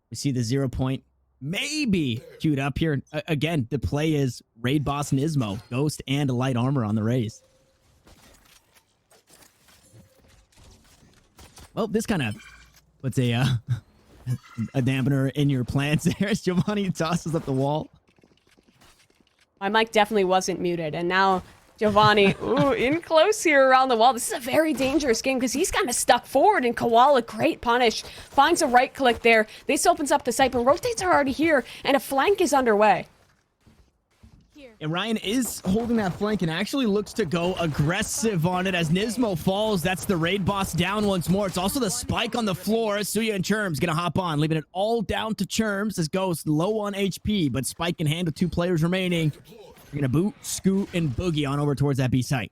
We see the 0 point maybe queued up here. Again, the play is Raid Boss Nismo, Ghost and light armor on the Rays. Well, this kind of puts a dampener in your plans there as Giovanni tosses up the wall. My mic definitely wasn't muted, and now Giovanni, ooh, in close here around the wall. This is a very dangerous game because he's kind of stuck forward, and Koala, great punish, finds a right click there. This opens up the site, but rotates are already here, and a flank is underway. And Ryan is holding that flank and actually looks to go aggressive on it as Nismo falls. That's the raid boss down once more. It's also the spike on the floor. Suya and Churms gonna hop on, leaving it all down to Churms as Ghost low on HP, but Spike in hand with 2 players remaining. They're gonna boot, scoot, and boogie on over towards that B site.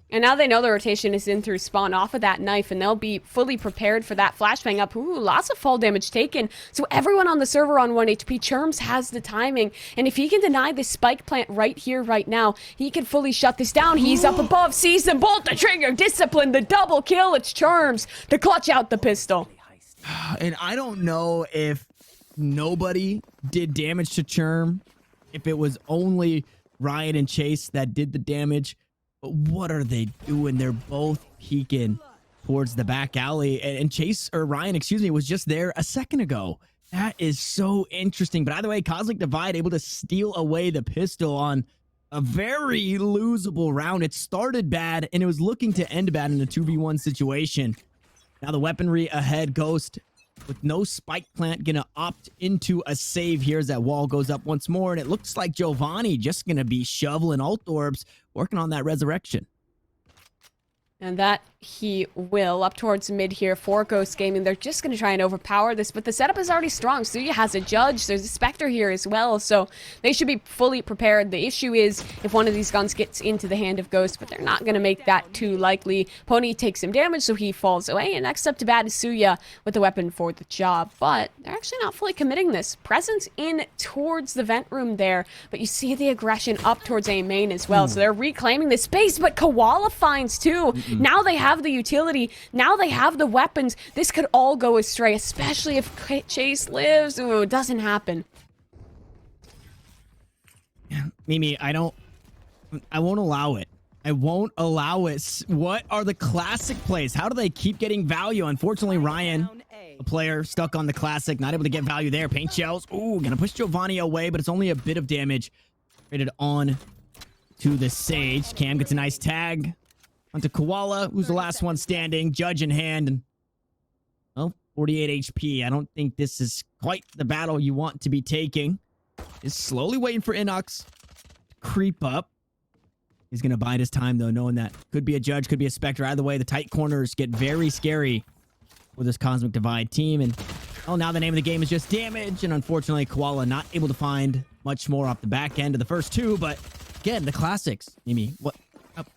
And now they know the rotation is in through spawn off of that knife, and they'll be fully prepared for that flashbang up. Ooh, lots of fall damage taken. So everyone on the server on 1 HP. Churms has the timing, and if he can deny this spike plant right here, right now, he can fully shut this down. He's up above, sees the bolt, the trigger, discipline, the double kill. It's Churms to clutch out the pistol. And I don't know if nobody did damage to Churm, if it was only Ryan and Chase that did the damage. But what are they doing? They're both peeking towards the back alley. And Chase, or Ryan, excuse me, was just there a second ago. That is so interesting. But either way, Cosmic Divide able to steal away the pistol on a very losable round. It started bad, and it was looking to end bad in a 2v1 situation. Now the weaponry ahead. Ghost with no spike plant gonna opt into a save here as that wall goes up once more, and it looks like Giovanni just gonna be shoveling ult orbs, working on that resurrection. And that he will up towards mid here for Ghost Gaming. They're just going to try and overpower this, but the setup is already strong. Suya has a Judge. There's a Spectre here as well, so they should be fully prepared. The issue is if one of these guns gets into the hand of Ghost, but they're not going to make that too likely. Pony takes some damage, so he falls away, and next up to bat is Suya with the weapon for the job, but they're actually not fully committing this. Presence in towards the vent room there, but you see the aggression up towards A main as well, so they're reclaiming the space, but Koala finds too. Now they have the utility. Now they have the weapons. This could all go astray, especially if Chase lives. Ooh, it doesn't happen. Mimi, I won't allow it. I won't allow it. What are the classic plays? How do they keep getting value? Unfortunately, Ryan, a player stuck on the classic, not able to get value there. Paint shells. Ooh, gonna push Giovanni away, but it's only a bit of damage. Rated on to the Sage. Cam gets a nice tag. Onto Koala, who's the last one standing, Judge in hand, and, well, 48 HP. I don't think this is quite the battle you want to be taking. Is slowly waiting for Inox to creep up. He's going to bide his time, though, knowing that could be a Judge, could be a Spectre. Either way, the tight corners get very scary with this Cosmic Divide team. And, oh, now the name of the game is just damage. And unfortunately, Koala not able to find much more off the back end of the first 2. But, again, the classics. Mimi, what?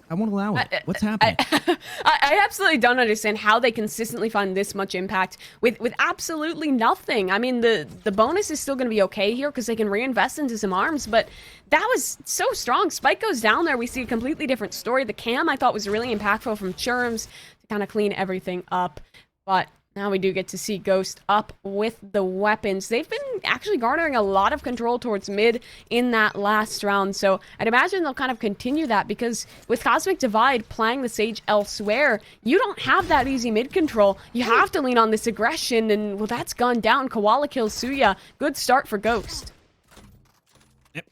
I won't allow it. What's happening? I absolutely don't understand how they consistently find this much impact with absolutely nothing. I mean, the bonus is still going to be okay here because they can reinvest into some arms, but that was so strong. Spike goes down there. We see a completely different story. The cam I thought was really impactful from Churms to kind of clean everything up, but now we do get to see Ghost up with the weapons. They've been actually garnering a lot of control towards mid in that last round, so I'd imagine they'll kind of continue that because with Cosmic Divide playing the Sage elsewhere, you don't have that easy mid control. You have to lean on this aggression, and well, that's gone down. Koala kills Suya. Good start for Ghost.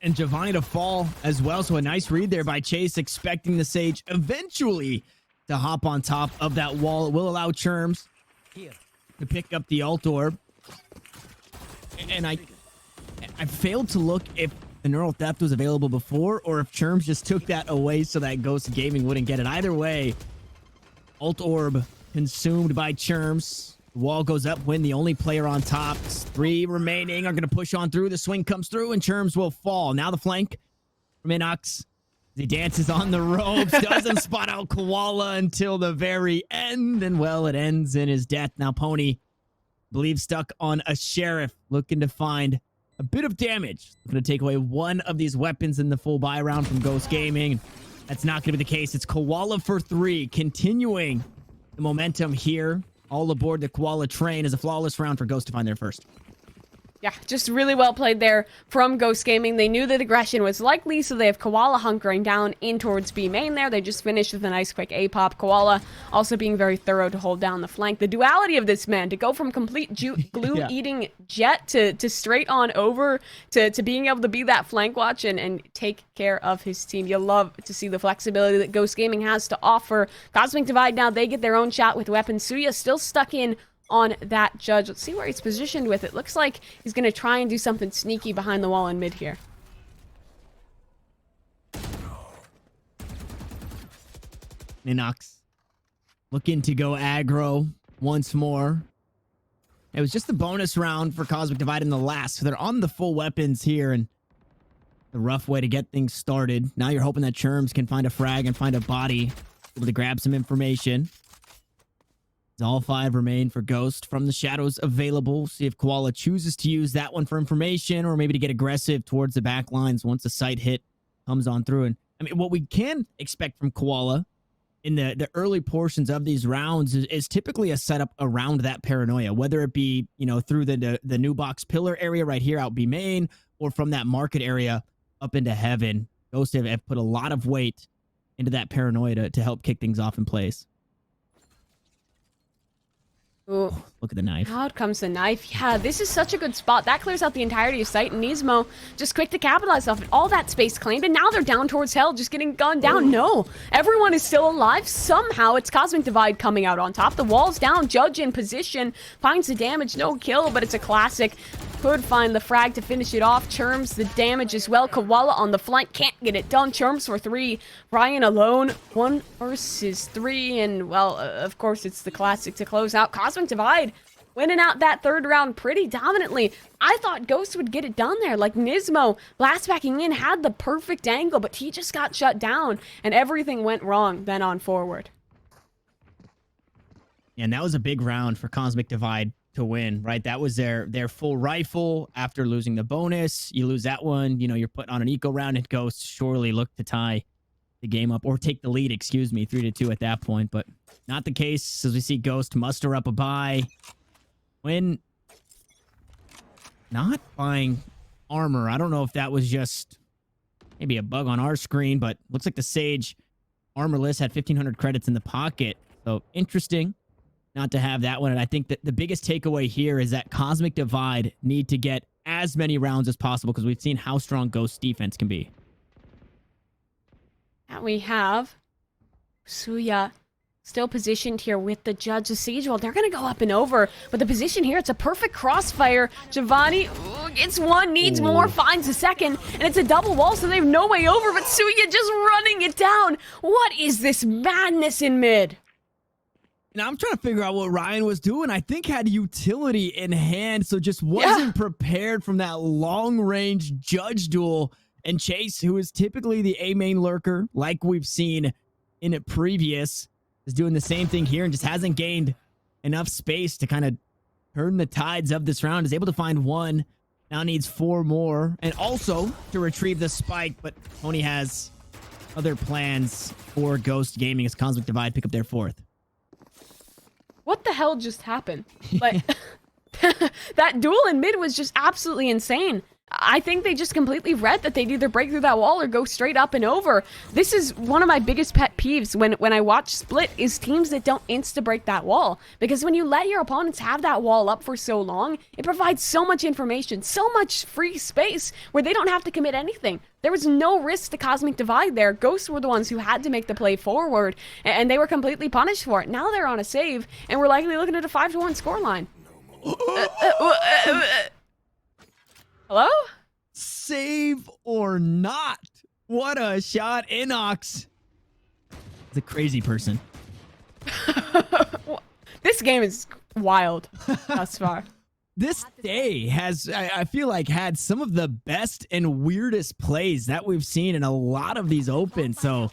And Giovanni to fall as well, so a nice read there by Chase, expecting the Sage eventually to hop on top of that wall. It will allow Churms to pick up the ult orb. And I failed to look if the neural theft was available before or if Churms just took that away so that Ghost Gaming wouldn't get it. Either way, ult orb consumed by Churms. The wall goes up when the only player on top. 3 remaining are going to push on through. The swing comes through and Churms will fall. Now the flank from Inox. He dances on the ropes, doesn't spot out Koala until the very end, and well, it ends in his death. Now Pony, I believe, stuck on a Sheriff, looking to find a bit of damage. Looking to take away one of these weapons in the full buy round from Ghost Gaming. That's not going to be the case. It's Koala for 3, continuing the momentum here. All aboard the Koala train is a flawless round for Ghost to find their first. Yeah, just really well played there from Ghost Gaming. They knew that aggression was likely, so they have Koala hunkering down in towards B main there. They just finished with a nice quick A-pop. Koala also being very thorough to hold down the flank. The duality of this man, to go from complete glue-eating Jet to straight on over to being able to be that flank watch and take care of his team. You love to see the flexibility that Ghost Gaming has to offer. Cosmic Divide now, they get their own shot with weapons. Suya still stuck in on that judge. Let's see where he's positioned with it. Looks like he's going to try and do something sneaky behind the wall in mid here. Ninox looking to go aggro once more. It was just the bonus round for Cosmic Divide in the last, so they're on the full weapons here, and the rough way to get things started. Now you're hoping that Churms can find a frag and find a body, able to grab some information. All 5 remain for Ghost from the shadows available. See if Koala chooses to use that one for information or maybe to get aggressive towards the back lines once the sight hit comes on through. And I mean, what we can expect from Koala in the early portions of these rounds is typically a setup around that paranoia, whether it be, you know, through the new box pillar area right here out B main or from that market area up into heaven. Ghost have put a lot of weight into that paranoia to help kick things off in place. Ooh. Look at the knife. Out comes the knife. Yeah, this is such a good spot. That clears out the entirety of sight, and Nismo just quick to capitalize off it. All that space claimed, and now they're down towards hell, just getting gunned down. No, everyone is still alive. Somehow, it's Cosmic Divide coming out on top. The wall's down. Judge in position. Finds the damage. No kill, but it's a classic. Could find the frag to finish it off. Churms the damage as well. Koala on the flank. Can't get it done. Churms for 3. Ryan alone. 1 versus 3. And, well, of course, it's the classic to close out. Cosmic Divide winning out that third round pretty dominantly. I thought Ghost would get it done there. Like Nismo, blast backing in, had the perfect angle, but he just got shut down, and everything went wrong then on forward. And that was a big round for Cosmic Divide to win, right? That was their full rifle after losing the bonus. You lose that one, you know, you're put on an eco round, and Ghost surely looked to tie the game up, or take the lead, excuse me, 3-2 at that point, but not the case as we see Ghost muster up a buy. When not buying armor, I don't know if that was just maybe a bug on our screen, but looks like the Sage armorless had 1,500 credits in the pocket. So interesting not to have that one. And I think that the biggest takeaway here is that Cosmic Divide need to get as many rounds as possible because we've seen how strong Ghost defense can be. And we have Suya still positioned here with the judge. The Siege Wall, they're going to go up and over. But the position here, it's a perfect crossfire. Giovanni gets one, needs more, finds a second. And it's a double wall, so they have no way over. But Suya just running it down. What is this madness in mid? Now, I'm trying to figure out what Ryan was doing. I think had utility in hand, so just wasn't prepared from that long-range judge duel. And Chase, who is typically the A-main lurker, like we've seen in it previous, is doing the same thing here and just hasn't gained enough space to kind of turn the tides of this round. Is able to find one, now needs 4 more, and also to retrieve the spike, but Tony has other plans for Ghost Gaming as Cosmic Divide pick up their 4th. What the hell just happened? Like, that duel in mid was just absolutely insane. I think they just completely read that they'd either break through that wall or go straight up and over. This is one of my biggest pet peeves when I watch Split is teams that don't insta-break that wall. Because when you let your opponents have that wall up for so long, it provides so much information, so much free space where they don't have to commit anything. There was no risk to Cosmic Divide there. Ghosts were the ones who had to make the play forward, and they were completely punished for it. Now they're on a save, and we're likely looking at a 5-1 scoreline. Hello? Save or not? What a shot. Inox is a crazy person. This game is wild thus far. This day has, I feel like, had some of the best and weirdest plays that we've seen in a lot of these opens. So,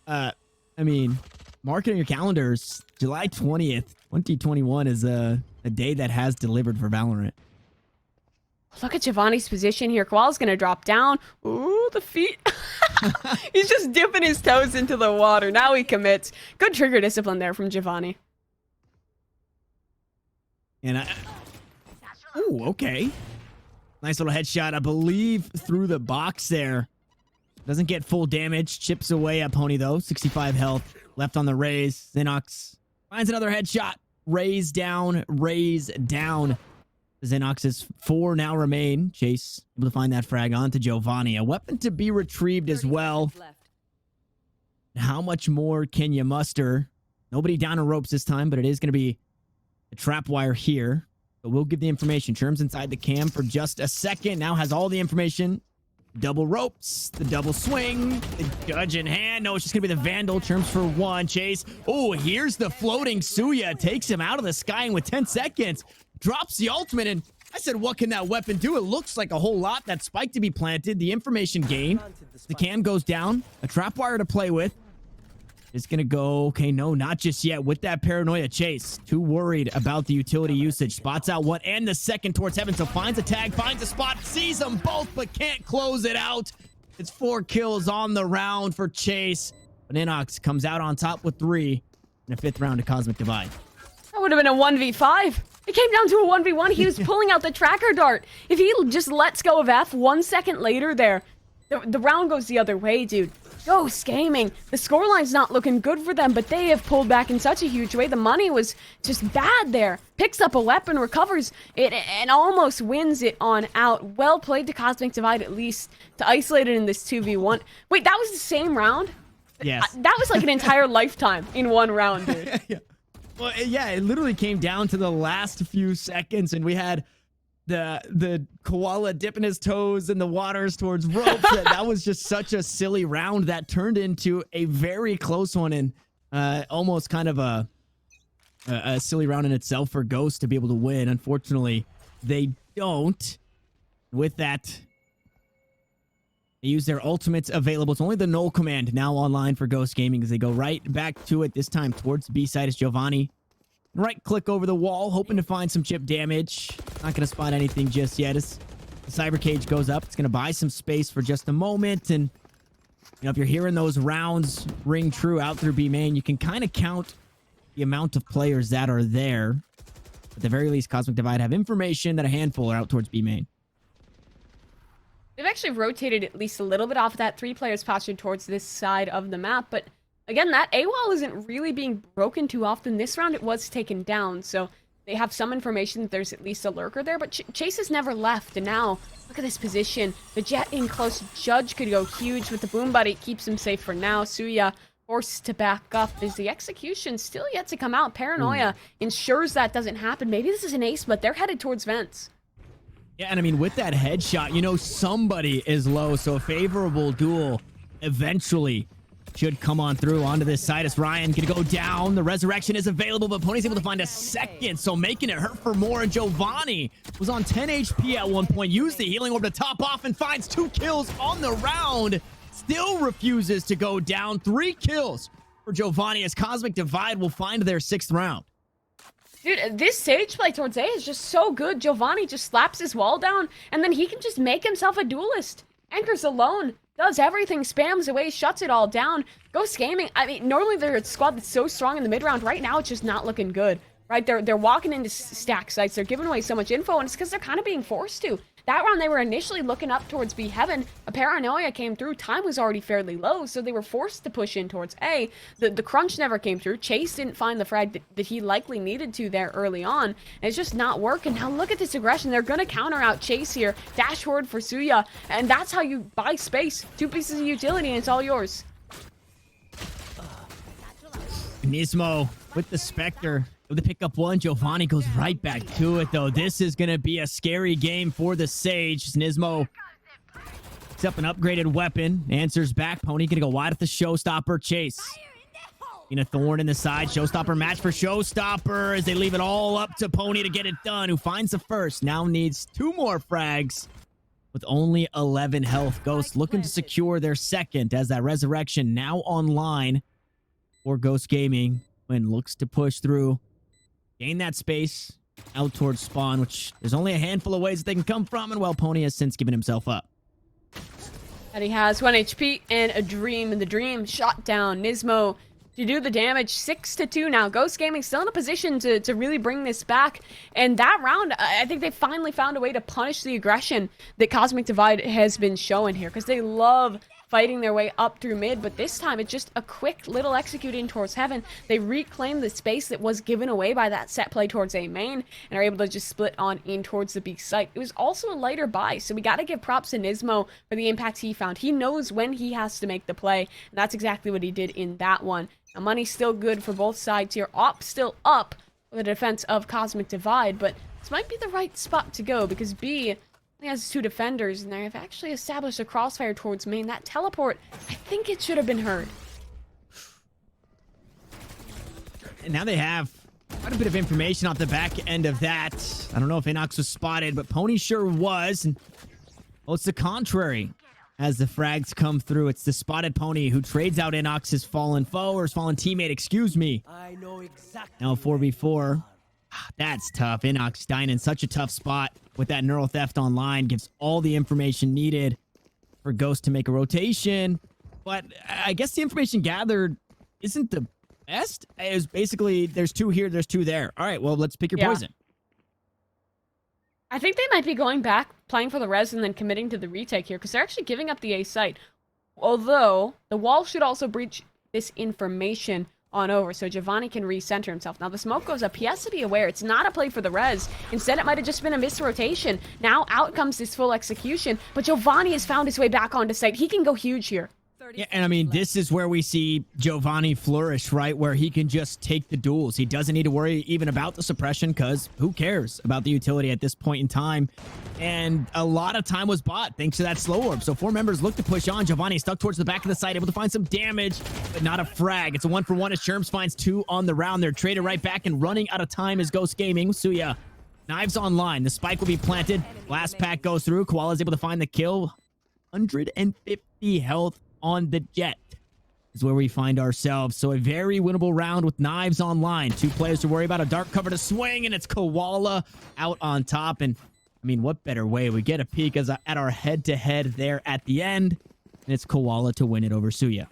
I mean, mark it on your calendars. July 20th, 2021 is a day that has delivered for Valorant. Look at Giovanni's position here. Koala's going to drop down. Ooh, the feet. He's just dipping his toes into the water. Now he commits. Good trigger discipline there from Giovanni. And ooh, okay. Nice little headshot, I believe, through the box there. Doesn't get full damage. Chips away at Pony, though. 65 health. Left on the Raze. Xenox finds another headshot. Raze down. Raze down. Xenox's 4 now remain. Chase able to find that frag onto Giovanni. A weapon to be retrieved as well. How much more can you muster? Nobody down in ropes this time, but it is going to be a trap wire here. But we'll give the information. Churm's inside the cam for just a second. Now has all the information. Double ropes, the double swing, the judge in hand. No, it's just going to be the Vandal. Churms for 1. Chase. Oh, here's the floating Suya. Takes him out of the sky, and with 10 seconds, drops the ultimate. And I said, what can that weapon do? It looks like a whole lot. That spike to be planted, the information gained. The cam goes down. A trap wire to play with. It's going to go, okay, no, not just yet. With that paranoia, Chase, too worried about the utility usage. Spots out one and the second towards heaven, so finds a tag, finds a spot, sees them both, but can't close it out. It's 4 kills on the round for Chase. But Inox comes out on top with 3 in a 5th round of Cosmic Divide. That would have been a 1v5. It came down to a 1v1. He was pulling out the tracker dart. If he just lets go of F 1 second later there, the round goes the other way, dude. Ghost Gaming. The scoreline's not looking good for them, but they have pulled back in such a huge way. The money was just bad there. Picks up a weapon, recovers it, and almost wins it on out. Well played to Cosmic Divide, at least, to isolate it in this 2v1. Wait, that was the same round? Yes. That was like an entire lifetime in one round, dude. Yeah. Well, yeah, it literally came down to the last few seconds, and we had the koala dipping his toes in the waters towards ropes. That was just such a silly round that turned into a very close one, and almost kind of a silly round in itself for Ghost to be able to win. Unfortunately, they don't. With that, they use their ultimates available. It's only the null command now online for Ghost Gaming as they go right back to it, this time towards the B side is Giovanni. Right click over the wall, hoping to find some chip damage. Not going to spot anything just yet as the cyber cage goes up. It's going to buy some space for just a moment. And, you know, if you're hearing those rounds ring true out through B main, you can kind of count the amount of players that are there. At the very least, Cosmic Divide have information that a handful are out towards B main. They've actually rotated at least a little bit off that. 3 players postured towards this side of the map, but again, that AWOL isn't really being broken too often. This round, it was taken down, so they have some information that there's at least a lurker there, but Chase has never left, and now, look at this position. The Jet in close. Judge could go huge with the Boom Buddy. Keeps him safe for now. Suya forced to back up. Is the execution still yet to come out? Paranoia ensures that doesn't happen. Maybe this is an ace, but they're headed towards vents. Yeah, and I mean, with that headshot, you know somebody is low, so a favorable duel eventually should come on through onto this side as Ryan gonna go down. The resurrection is available, but Pony's able to find a second, so making it hurt for more. And Giovanni was on 10 HP at one point, used the healing orb to top off and finds 2 kills on the round. Still refuses to go down. 3 kills for Giovanni as Cosmic Divide will find their 6th round. Dude, this Sage play towards A is just so good. Giovanni just slaps his wall down, and then he can just make himself a duelist. Anchors alone, does everything, spams away, shuts it all down. Ghost Gaming, I mean, normally they're a squad that's so strong in the mid-round. Right now, it's just not looking good, right? They're walking into stack sites. They're giving away so much info, and it's because they're kind of being forced to. That round, they were initially looking up towards B Heaven. A Paranoia came through. Time was already fairly low, so they were forced to push in towards A. The crunch never came through. Chase didn't find the frag that he likely needed to there early on. And it's just not working. Now look at this aggression. They're going to counter out Chase here. Dash forward for Suya. And that's how you buy space. 2 pieces of utility, and it's all yours. Nismo with the Spectre. With the pick up 1, Giovanni goes right back to it, though. This is going to be a scary game for the Sage. Nismo picks up an upgraded weapon. Answers back. Pony going to go wide at the Showstopper. Chase. A thorn in the side. Showstopper match for Showstopper as they leave it all up to Pony to get it done. Who finds the first. Now needs 2 more frags with only 11 health. Ghost looking to secure their second as that resurrection now online for Ghost Gaming. When looks to push through. Gain that space out towards spawn, which there's only a handful of ways that they can come from, and well, Pony has since given himself up. And he has 1 HP and a dream, and the dream shot down. Nismo to do the damage. 6-2 now. Ghost Gaming still in a position to really bring this back. And that round, I think they finally found a way to punish the aggression that Cosmic Divide has been showing here, because they love fighting their way up through mid, but this time it's just a quick little executing towards heaven. They reclaim the space that was given away by that set play towards A main, and are able to just split on in towards the B site. It was also a lighter buy, so we got to give props to Nismo for the impact he found. He knows when he has to make the play, and that's exactly what he did in that one. Now, money's still good for both sides here. Op still up with the defense of Cosmic Divide, but this might be the right spot to go, because B has 2 defenders, and they have actually established a crossfire towards main. That teleport, I think it should have been heard. And now they have quite a bit of information off the back end of that. I don't know if Inox was spotted, but Pony sure was. And well, it's the contrary. As the frags come through, it's the spotted Pony who trades out Inox's fallen foe, or his fallen teammate, excuse me. I know exactly. Now 4v4. That's tough. Inox dying in such a tough spot with that neural theft online. Gives all the information needed for Ghost to make a rotation. But I guess the information gathered isn't the best. It was basically, there's 2 here, there's 2 there. All right, well, let's pick your poison. I think they might be going back, playing for the res, and then committing to the retake here, because they're actually giving up the A site. Although, the wall should also breach this information on over, so Giovanni can recenter himself. Now the smoke goes up. He has to be aware it's not a play for the res. Instead, it might have just been a missed rotation. Now out comes this full execution, but Giovanni has found his way back onto site. He can go huge here. Yeah, and I mean, this is where we see Giovanni flourish, right? Where he can just take the duels. He doesn't need to worry even about the suppression, because who cares about the utility at this point in time? And a lot of time was bought thanks to that slow orb. So 4 members look to push on. Giovanni stuck towards the back of the site, able to find some damage, but not a frag. It's a 1-for-1 as Sherms finds 2 on the round. They're traded right back, and running out of time is Ghost Gaming. Suya, knives online. The spike will be planted. Last pack goes through. Koala's able to find the kill. 150 health on the Jet is where we find ourselves. So a very winnable round with knives online. 2 players to worry about, a dark cover to swing, and it's Koala out on top. And I mean, what better way? We get a peek at our head-to-head there at the end, and it's Koala to win it over Suya.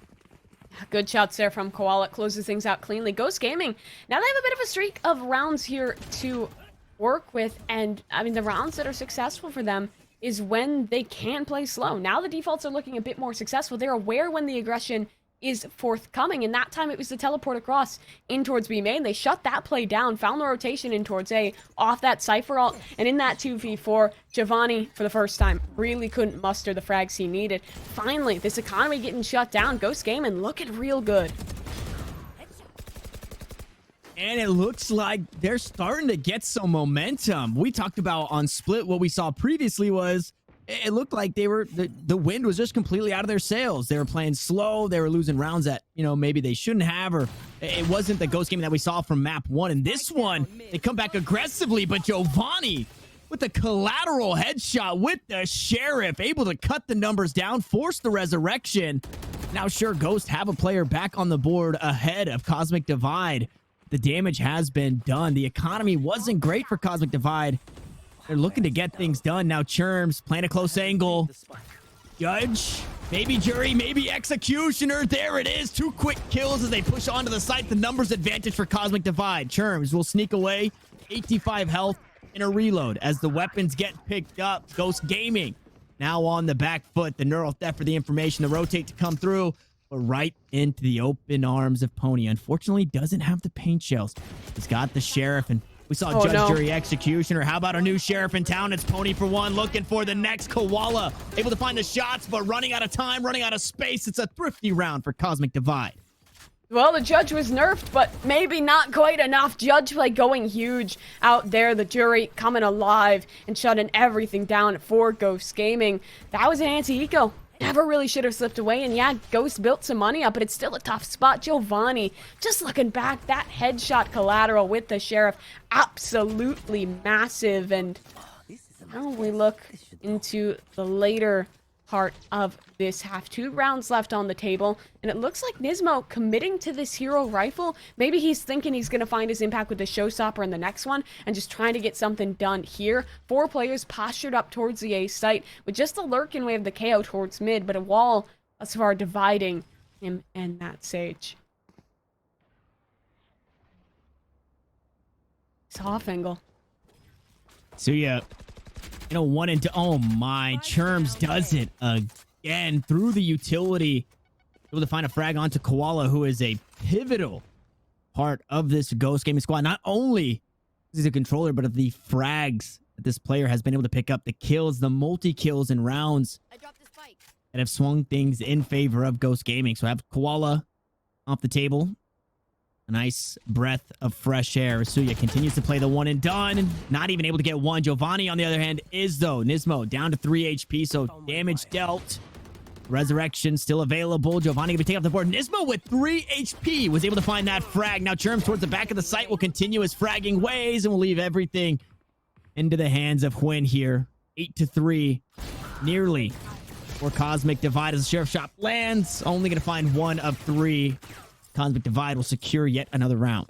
Good shots there from Koala. It closes things out cleanly. Ghost Gaming, now they have a bit of a streak of rounds here to work with, and I mean, the rounds that are successful for them is when they can play slow. Now the defaults are looking a bit more successful. They're aware when the aggression is forthcoming, and that time it was the teleport across in towards B main. They shut that play down, found the rotation in towards A, off that Cypher ult, and in that 2v4, Giovanni, for the first time, really couldn't muster the frags he needed. Finally, this economy getting shut down. Ghost Gaming looking real good. And it looks like they're starting to get some momentum. We talked about on Split, what we saw previously was it looked like they were the wind was just completely out of their sails. They were playing slow. They were losing rounds that, you know, maybe they shouldn't have, or it wasn't the Ghost Gaming that we saw from map 1. And this one, they come back aggressively, but Giovanni with the collateral headshot with the Sheriff, able to cut the numbers down, force the resurrection. Now, sure, Ghost have a player back on the board ahead of Cosmic Divide. The damage has been done. The economy wasn't great for Cosmic Divide. They're looking to get things done. Now Churms playing a close angle. Judge, maybe jury, maybe executioner. There it is. 2 quick kills as they push onto the site. The numbers advantage for Cosmic Divide. Churms will sneak away. 85 health in a reload as the weapons get picked up. Ghost Gaming now on the back foot. The neural theft for the information. The rotate to come through. But right into the open arms of Pony. Unfortunately, doesn't have the paint shells. He's got the Sheriff, and we saw Judge, Jury, Executioner. How about a new Sheriff in town? It's Pony for 1, looking for the next Koala. Able to find the shots, but running out of time, running out of space. It's a thrifty round for Cosmic Divide. Well, the Judge was nerfed, but maybe not quite enough. Judge play going huge out there. The Jury coming alive and shutting everything down for Ghost Gaming. That was an anti-eco. Never really should have slipped away, and yeah, Ghost built some money up, but it's still a tough spot. Giovanni, just looking back, that headshot collateral with the Sheriff, absolutely massive. And now we look into the later part of this half. 2 rounds left on the table, and it looks like Nismo committing to this hero rifle. Maybe he's thinking he's going to find his impact with the showstopper in the next one and just trying to get something done here. 4 players postured up towards the A site with just a lurking wave of the KO towards mid, but a wall thus far dividing him and that Sage. It's off angle. Suya, one into, oh my, Churms does it again through the utility. Able to find a frag onto Koala, who is a pivotal part of this Ghost Gaming squad. Not only is he a controller, but of the frags that this player has been able to pick up, the kills, the multi-kills in rounds that have swung things in favor of Ghost Gaming. So I have Koala off the table. A nice breath of fresh air. Suya continues to play the one and done. Not even able to get one. Giovanni, on the other hand, is though. Nismo down to 3 HP, so damage dealt. Resurrection still available. Giovanni going to be taken off the board. Nismo with 3 HP was able to find that frag. Now Churm towards the back of the site will continue his fragging ways and will leave everything into the hands of Hwin here. 8-3. Nearly. For Cosmic Divide as the Sheriff Shop lands. Only going to find 1 of 3. Cosmic Divide will secure yet another round.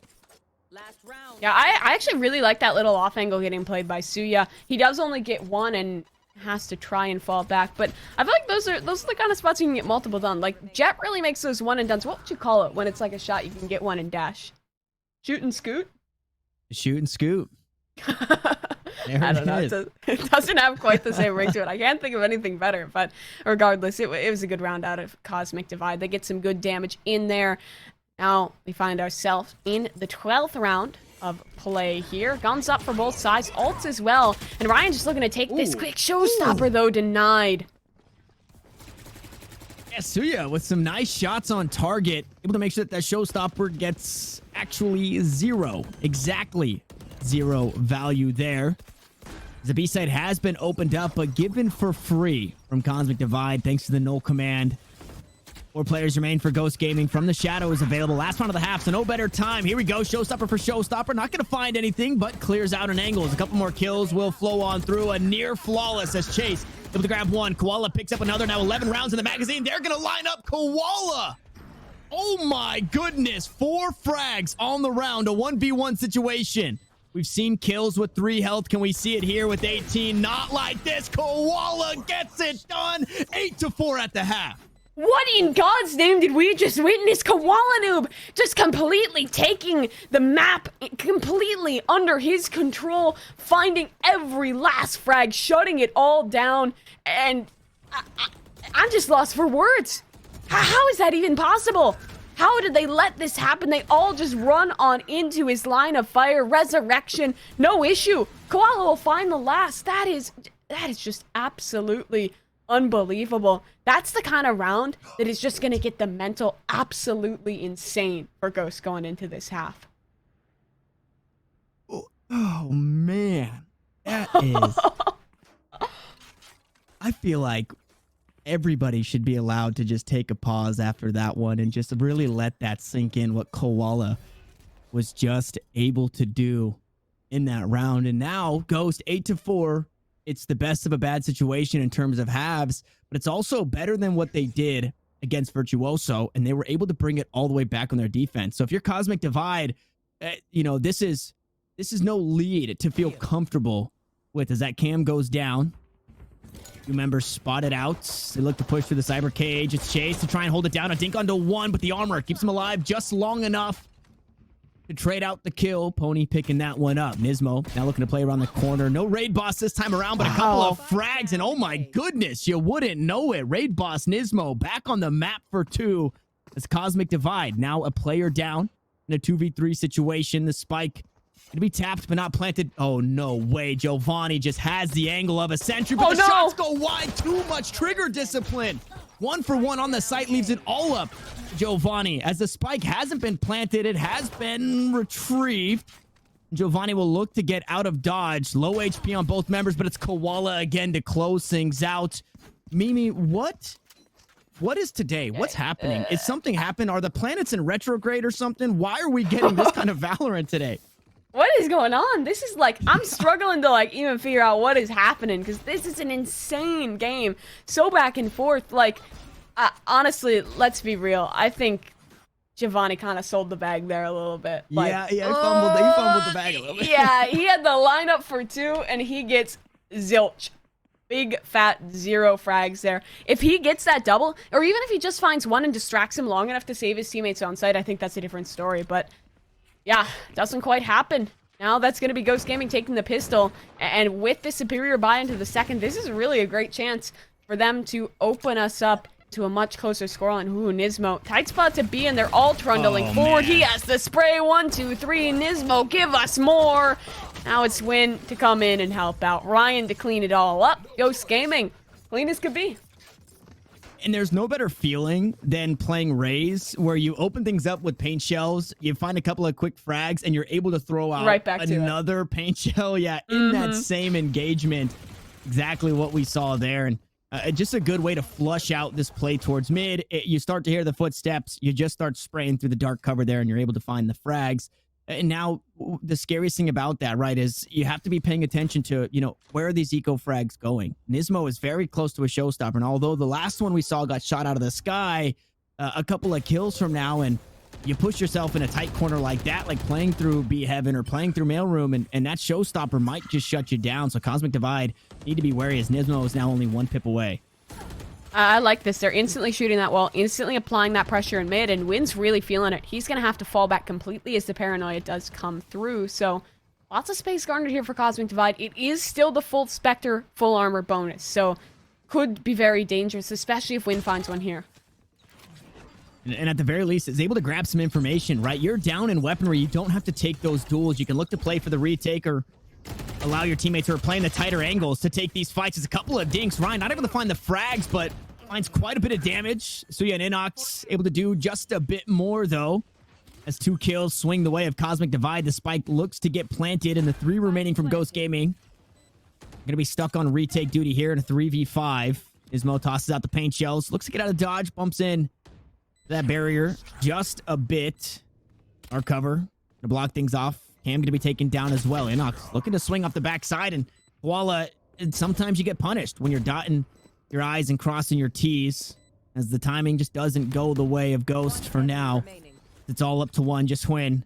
Yeah, I actually really like that little off angle getting played by Suya. He does only get 1 and has to try and fall back, but I feel like those are the kind of spots you can get multiple done. Like Jet really makes those one and dones. What would you call it when it's like a shot you can get 1 and dash? Shoot and scoot? Shoot and scoot. I don't know. It doesn't have quite the same ring to it. I can't think of anything better, but regardless, it was a good round out of Cosmic Divide. They get some good damage in there. Now we find ourselves in the 12th round of play here. Guns up for both sides, ults as well. And Ryan just looking to take this quick showstopper, though, denied. Yeah, Suya with some nice shots on target. Able to make sure that that showstopper gets actually 0. Exactly 0 value there. The B-side has been opened up, but given for free from Cosmic Divide, thanks to the null command. 4 players remain for Ghost Gaming. From the Shadow is available. Last round of the half, so no better time. Here we go. Showstopper for Showstopper. Not going to find anything, but clears out an angle. A couple more kills will flow on through. A near flawless as Chase able to grab 1. Koala picks up another. Now 11 rounds in the magazine. They're going to line up Koala. Oh my goodness. 4 frags on the round. A 1v1 situation. We've seen kills with 3 health. Can we see it here with 18? Not like this. Koala gets it done. 8-4 at the half. What in God's name did we just witness? Koala Noob just completely taking the map completely under his control, finding every last frag, shutting it all down, and I'm just lost for words. How is that even possible? How did they let this happen? They all just run on into his line of fire. Resurrection, no issue. Koala will find the last. That is just absolutely unbelievable. That's the kind of round that is just going to get the mental absolutely insane for Ghost going into this half. Oh man. That is... I feel like everybody should be allowed to just take a pause after that one and just really let that sink in, what Koala was just able to do in that round. And now Ghost 8-4. It's the best of a bad situation in terms of halves, but it's also better than what they did against Virtuoso, and they were able to bring it all the way back on their defense. So if you're Cosmic Divide, this is no lead to feel comfortable with as that cam goes down. 2 members spotted out. They look to push through the cyber cage. It's Chase to try and hold it down. A dink onto 1, but the armor keeps him alive just long enough to trade out the kill. Pony picking that one up. Nismo now looking to play around the corner. No raid boss this time around, but a couple of frags, and oh my goodness, you wouldn't know it. Raid boss Nismo back on the map for 2 as Cosmic Divide now a player down in a 2v3 situation. The spike gonna be tapped but not planted. Oh no way. Giovanni just has the angle of a sentry, but the shots go wide. Too much trigger discipline. 1 for 1 on the site leaves it all up Giovanni. As the spike hasn't been planted, it has been retrieved. Giovanni will look to get out of dodge. Low HP on both members, but it's Koala again to close things out. Mimi, what is today? What's happening? Is something happened? Are the planets in retrograde or something? Why are we getting this kind of Valorant today? What is going on? This is like, I'm struggling to like even figure out what is happening because this is an insane game. So back and forth. Like, honestly, let's be real. I think Giovanni kind of sold the bag there a little bit. Like, he fumbled the bag a little bit. Yeah, he had the lineup for 2 and he gets zilch. Big fat 0 frags there. If he gets that double, or even if he just finds 1 and distracts him long enough to save his teammates on site, I think that's a different story. But yeah, doesn't quite happen. Now that's going to be Ghost Gaming taking the pistol. And with the superior buy into the second, this is really a great chance for them to open us up to a much closer scoreline. Ooh, Nismo. Tight spot to be in. They're all trundling forward. Man. He has the spray. 1, 2, 3. Nismo, give us more. Now it's Win to come in and help out. Ryan to clean it all up. Ghost Gaming. Clean as could be. And there's no better feeling than playing Raze, where you open things up with paint shells, you find a couple of quick frags, and you're able to throw out right back another paint shell. Yeah, in that same engagement. Exactly what we saw there. And just a good way to flush out this play towards mid. You start to hear the footsteps. You just start spraying through the dark cover there, and you're able to find the frags. And now the scariest thing about that, right, is you have to be paying attention to, where are these eco frags going? Nismo is very close to a showstopper. And although the last one we saw got shot out of the sky, a couple of kills from now, and you push yourself in a tight corner like that, like playing through B Heaven or playing through Mailroom, and that showstopper might just shut you down. So Cosmic Divide need to be wary, as Nismo is now only 1 pip away. I like this. They're instantly shooting that wall, instantly applying that pressure in mid, and Win's really feeling it. He's going to have to fall back completely as the paranoia does come through. So lots of space garnered here for Cosmic Divide. It is still the full Spectre, full armor bonus, so could be very dangerous, especially if Win finds one here. And at the very least, is able to grab some information, right? You're down in weaponry. You don't have to take those duels. You can look to play for the retake or allow your teammates who are playing the tighter angles to take these fights. There's a couple of dinks. Ryan not able to find the frags, but finds quite a bit of damage. So yeah, Inox able to do just a bit more, though. As 2 kills swing the way of Cosmic Divide. The spike looks to get planted, and the 3 remaining from Ghost Gaming going to be stuck on retake duty here in a 3v5. Ismo tosses out the paint shells. Looks to get out of dodge. Bumps in that barrier just a bit. Our cover to block things off. Cam going to be taken down as well. Inox looking to swing off the backside, and Koala, sometimes you get punished when you're dotting your I's and crossing your T's, as the timing just doesn't go the way of Ghost for now. It's all up to 1. Just win.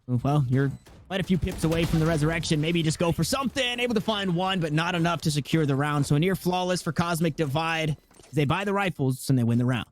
Well, you're quite a few pips away from the resurrection. Maybe just go for something. Able to find 1, but not enough to secure the round. So a near flawless for Cosmic Divide. They buy the rifles and they win the round.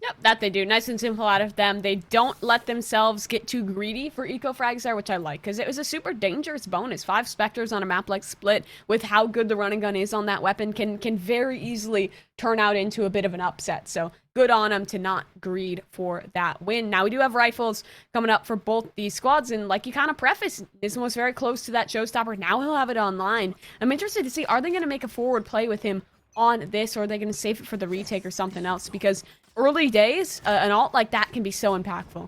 Yep, that they do. Nice and simple out of them. They don't let themselves get too greedy for eco frags there, which I like, because it was a super dangerous bonus. 5 Spectres on a map like Split, with how good the running gun is on that weapon, can very easily turn out into a bit of an upset. So good on them to not greed for that win. Now we do have rifles coming up for both these squads, and like you kind of preface, Nismo was very close to that showstopper. Now he'll have it online. I'm interested to see, are they going to make a forward play with him on this, or are they going to save it for the retake or something else? Because early days, an ult like that can be so impactful.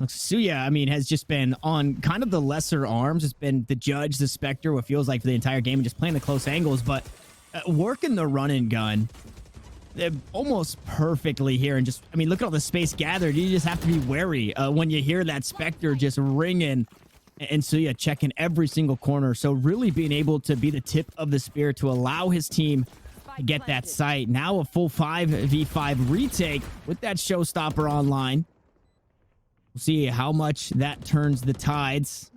Suya, has just been on kind of the lesser arms. It's been the Judge, the Spectre, what feels like for the entire game, and just playing the close angles, but working the run and gun almost perfectly here. And just, look at all the space gathered. You just have to be wary when you hear that Spectre just ringing. And Suya checking every single corner. So really being able to be the tip of the spear to allow his team to get that sight. Now a full 5v5 retake with that showstopper online. We'll see how much that turns the tides.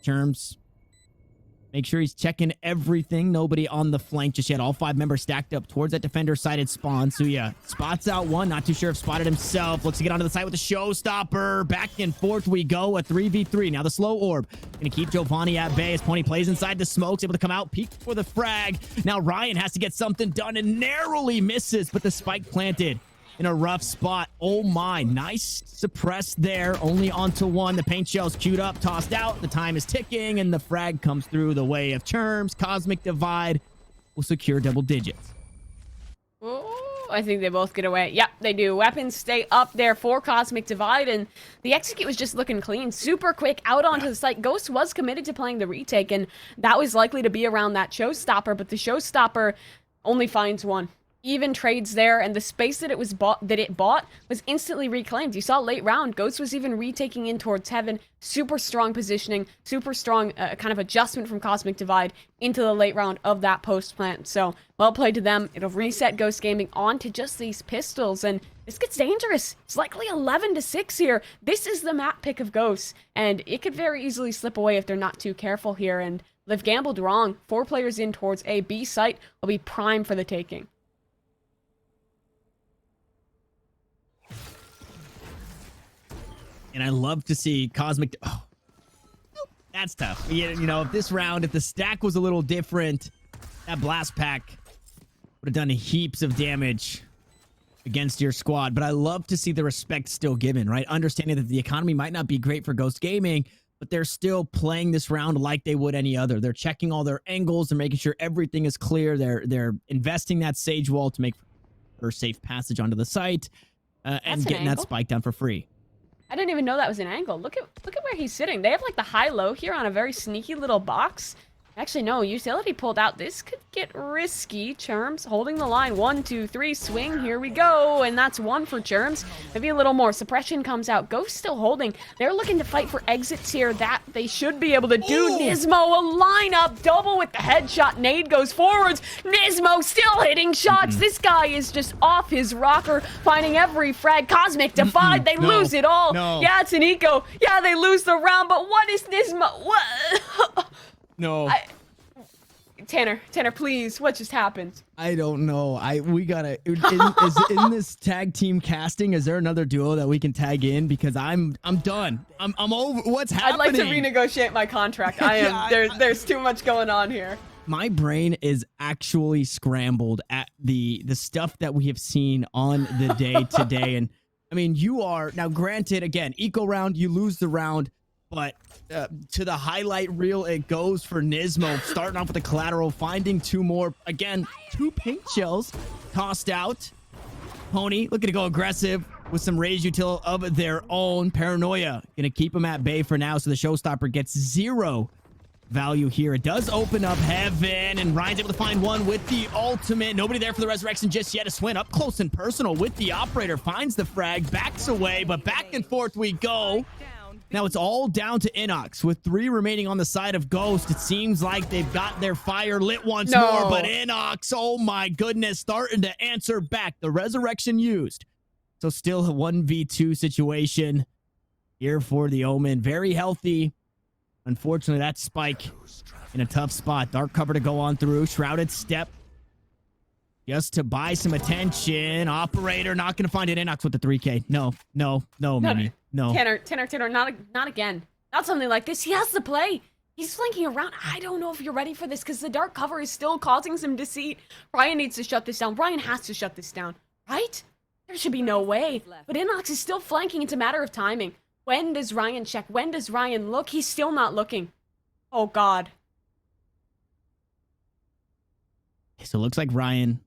Terms. Make sure he's checking everything. Nobody on the flank just yet. All 5 members stacked up towards that defender-sided spawn. Suya spots out 1. Not too sure if spotted himself. Looks to get onto the side with the showstopper. Back and forth we go. A 3v3. Now the slow orb. Gonna keep Giovanni at bay as Pony plays inside the smokes. Able to come out. Peek for the frag. Now Ryan has to get something done and narrowly misses, but the spike planted in a rough spot. Oh my, nice suppress there. Only onto 1. The paint shell's queued up, tossed out. The time is ticking, and the frag comes through the way of Terms. Cosmic Divide will secure double digits. Oh, I think they both get away. Yep, they do. Weapons stay up there for Cosmic Divide, and the execute was just looking clean. Super quick, out onto the site. Ghost was committed to playing the retake, and that was likely to be around that showstopper, but the showstopper only finds 1. Even trades there, and the space that it bought was instantly reclaimed. You saw late round, Ghost was even retaking in towards Heaven. Super strong positioning, super strong kind of adjustment from Cosmic Divide into the late round of that post plant. So well played to them. It'll reset Ghost Gaming onto just these pistols, and this gets dangerous. It's likely 11-6 here. This is the map pick of Ghost, and it could very easily slip away if they're not too careful here. And they've gambled wrong. 4 players in towards A. B site will be prime for the taking. And I love to see Cosmic... Oh, that's tough. You know, if this round, if the stack was a little different, that blast pack would have done heaps of damage against your squad. But I love to see the respect still given, right? Understanding that the economy might not be great for Ghost Gaming, but they're still playing this round like they would any other. They're checking all their angles. They're making sure everything is clear. They're investing that Sage Wall to make for safe passage onto the site and getting that spike down for free. I didn't even know that was an angle. Look at where he's sitting. They have like the high-low here on a very sneaky little box. Actually, no, utility pulled out. This could get risky. Churms holding the line. 1, 2, 3, swing. Here we go. And that's 1 for Churms. Maybe a little more. Suppression comes out. Ghost still holding. They're looking to fight for exits here. That they should be able to do. Ooh. Nismo, a lineup double with the headshot. Nade goes forwards. Nismo still hitting shots. This guy is just off his rocker, finding every frag. Cosmic Divide. They lose it all. Yeah, it's an eco. Yeah, they lose the round. But what is Nismo? What? No. Tanner, please. What just happened? I don't know. We gotta. In this tag team casting, is there another duo that we can tag in? Because I'm done. I'm over. What's happening? I'd like to renegotiate my contract. I am. There's too much going on here. My brain is actually scrambled at the stuff that we have seen on the day today. And I mean, you are now. Granted, again, eco round, you lose the round. But to the highlight reel, it goes for Nismo, starting off with the collateral, finding 2 more. Again, 2 pink shells tossed out. Pony looking to go aggressive with some raise util of their own. Paranoia going to keep them at bay for now, so the showstopper gets 0 value here. It does open up heaven, and Ryan's able to find 1 with the ultimate. Nobody there for the resurrection just yet. A swing up close and personal with the operator. Finds the frag, backs away, but back and forth we go. Now it's all down to Inox with 3 remaining on the side of Ghost. It seems like they've got their fire lit once more, but Inox, oh my goodness, starting to answer back. The resurrection used. So still a 1v2 situation here for the Omen. Very healthy. Unfortunately, that spike in a tough spot. Dark cover to go on through. Shrouded step. Just to buy some attention. Operator not going to find it. Inox with the 3K. No, Mimi. No. Tanner, not again. Not something like this. He has to play. He's flanking around. I don't know if you're ready for this because the dark cover is still causing some deceit. Ryan needs to shut this down. Ryan has to shut this down, right? There should be no way. But Inox is still flanking. It's a matter of timing. When does Ryan check? When does Ryan look? He's still not looking. Oh, God. So it looks like Ryan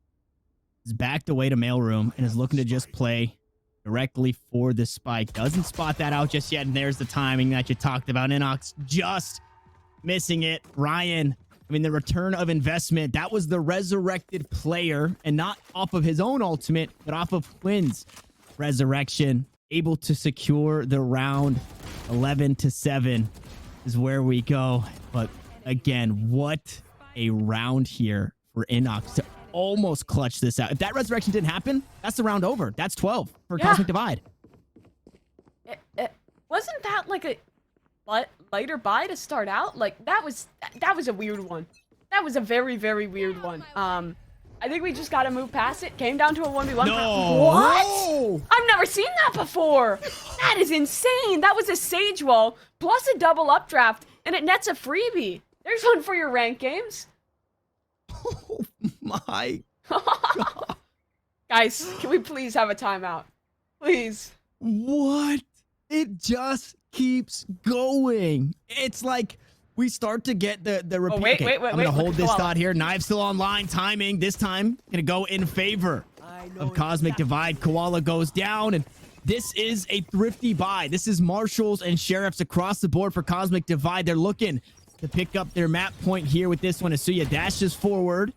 is backed away to mailroom and is looking to just play directly for the spike. Doesn't spot that out just yet, and there's the timing that you talked about. Inox just missing it. Ryan, I mean, the return of investment, that was the resurrected player, and not off of his own ultimate, but off of Quinn's resurrection. Able to secure the round. 11-7 is where we go. But again, what a round here for Inox to almost clutch this out. If that resurrection didn't happen, that's the round over. That's 12 for Cosmic Divide. Wasn't that like a lighter buy to start out? Like that was a weird one. That was a very, very weird one. I think we just got to move past it. Came down to a 1v1. No. What? No. I've never seen that before. That is insane. That was a Sage Wall plus a double updraft, and it nets a freebie. There's one for your rank games. Oh my God. Guys, can we please have a timeout? Please. What? It just keeps going. It's like we start to get the repeat. Wait, I'm going to hold this thought here. Knife still online. Timing. This time, going to go in favor of Cosmic Divide. Koala goes down, and this is a thrifty buy. This is Marshals and Sheriffs across the board for Cosmic Divide. They're looking to pick up their map point here with this one. Asuya dashes forward.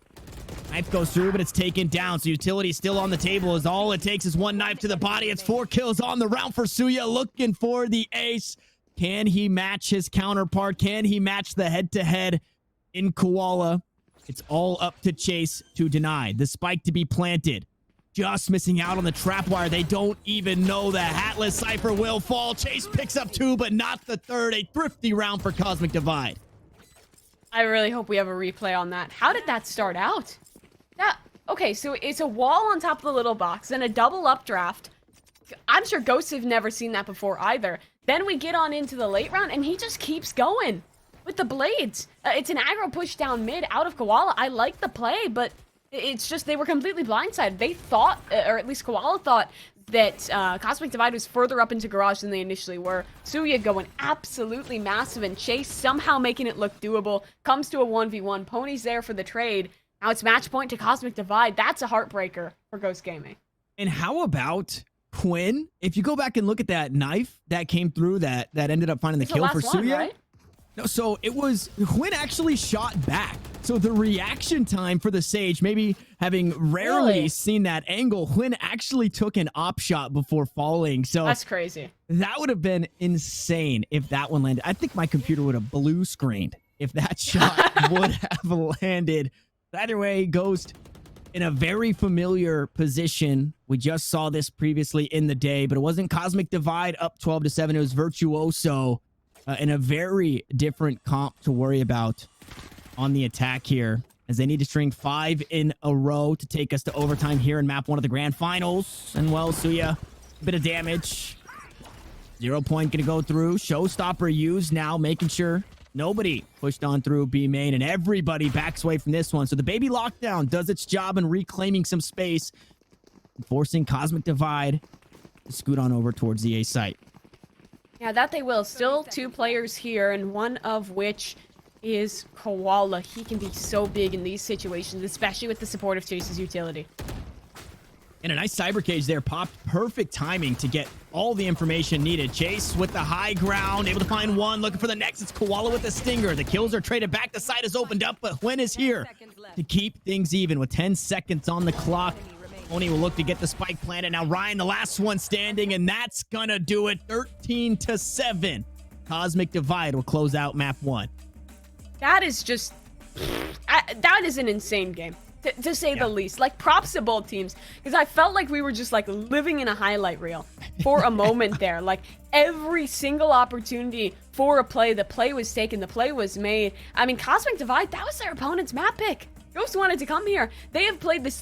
Knife goes through, but it's taken down. So utility still on the table as all it takes is one knife to the body. It's 4 kills on the round for Suya, looking for the ace. Can he match his counterpart? Can he match the head-to-head in Koala? It's all up to Chase to deny. The spike to be planted. Just missing out on the trap wire. They don't even know the Hatless Cypher will fall. Chase picks up 2, but not the 3rd. A thrifty round for Cosmic Divide. I really hope we have a replay on that. How did that start out? Okay, so it's a wall on top of the little box, then a double updraft. I'm sure Ghosts have never seen that before either. Then we get on into the late round, and he just keeps going with the blades. It's an aggro push down mid out of Koala. I like the play, but it's just they were completely blindsided. They thought, or at least Koala thought, that Cosmic Divide was further up into Garage than they initially were. Suya going absolutely massive, and Chase somehow making it look doable. Comes to a 1v1. Pony's there for the trade. Now it's match point to Cosmic Divide. That's a heartbreaker for Ghost Gaming. And how about Quinn? If you go back and look at that knife that came through that ended up finding the kill for Suya. Right? No, so it was Quinn actually shot back. So the reaction time for the Sage, maybe having rarely seen that angle, Quinn actually took an op shot before falling. So that's crazy. That would have been insane if that one landed. I think my computer would have blue screened if that shot would have landed. Either way, Ghost in a very familiar position. We just saw this previously in the day, but it wasn't Cosmic Divide up 12-7. It was Virtuoso. In a very different comp to worry about on the attack here, as they need to string 5 in a row to take us to overtime here in map 1 of the grand finals. And well, Suya, a bit of damage. 0 point gonna go through. Showstopper used now, making sure nobody pushed on through B main, and everybody backs away from this one. So the baby lockdown does its job in reclaiming some space, forcing Cosmic Divide to scoot on over towards the A site. Yeah, that they will. Still 2 players here, and one of which is Koala. He can be so big in these situations, especially with the support of Chase's utility. And a nice cyber cage there popped. Perfect timing to get all the information needed. Chase with the high ground, able to find one, looking for the next. It's Koala with the stinger. The kills are traded back. The site is opened up, but Quinn is here to keep things even with 10 seconds on the clock. Oni will look to get the spike planted. Now Ryan, the last one standing, and that's gonna do it. 13-7. Cosmic Divide will close out map 1. That is just... that is an insane game, to say the least. Like, props to both teams, because I felt like we were just, like, living in a highlight reel for a moment there. Like, every single opportunity for a play, the play was taken, the play was made. I mean, Cosmic Divide, that was their opponent's map pick. Ghost wanted to come here. They have played this